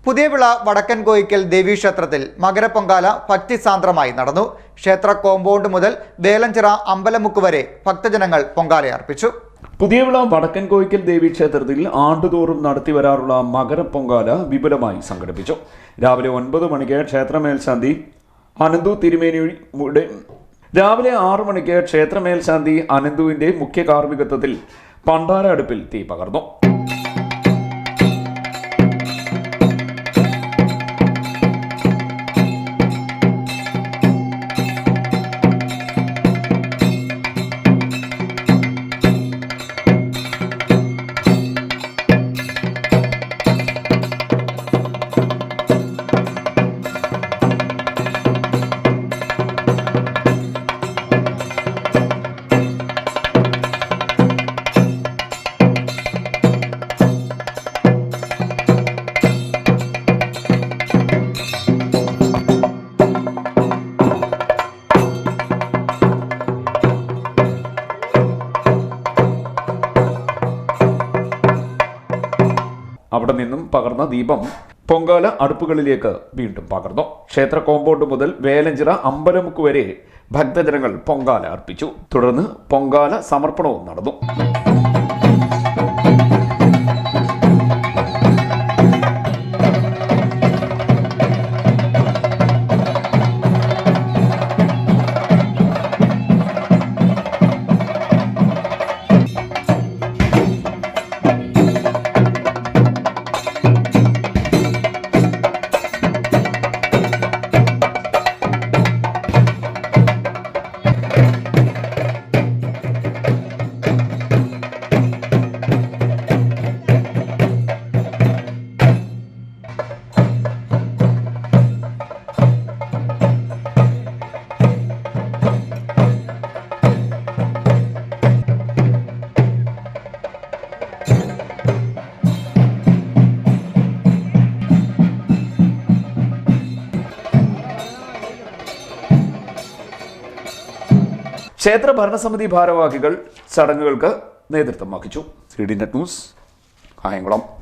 പുതിയവിള വടക്കൻ കോയിക്കൽ ദേവീക്ഷേത്രത്തിൽ മകരപ്പൊങ്കാല ഭക്തിസാന്ദ്രമായി നടന്നു. ക്ഷേത്ര കോമ്പൗണ്ട് മുതൽ വേലഞ്ചിറ അമ്പലമുക്ക് വരെ ഭക്തജനങ്ങൾ പൊങ്കാലയർപ്പിച്ചു. പുതിയവിള വടക്കൻ കോയിക്കൽ ദേവീക്ഷേത്രത്തിൽ ആണ്ടുതോറും നടത്തിവരാറുള്ള മകരപ്പൊങ്കാല വിപുലമായി സംഘടിപ്പിച്ചു. രാവിലെ 9 മണിക്ക് ക്ഷേത്രമേൽശാന്തി അനന്തു തിരുമേനിയുടെ രാവിലെ 6 മണിക്ക് ക്ഷേത്രമേൽശാന്തി അനന്തുവിന്റെ മുഖ്യ കാർമ്മികത്വത്തിൽ പണ്ടാര അടുപ്പിൽ തീ പകർന്നു. അവിടെ നിന്നും പകർന്ന ദീപം പൊങ്കാല അടുപ്പുകളിലേക്ക് വീണ്ടും പകർന്നു. ക്ഷേത്ര കോമ്പൗണ്ട് മുതൽ വേലഞ്ചിറ അമ്പലമുക്ക് വരെ ഭക്തജനങ്ങൾ പൊങ്കാല അർപ്പിച്ചു. തുടർന്ന് പൊങ്കാല സമർപ്പണവും നടന്നു. ക്ഷേത്ര ഭരണസമിതി ഭാരവാഹികൾ ചടങ്ങുകൾക്ക് നേതൃത്വം വഹിച്ചു. CDNet news, Kayamkulam.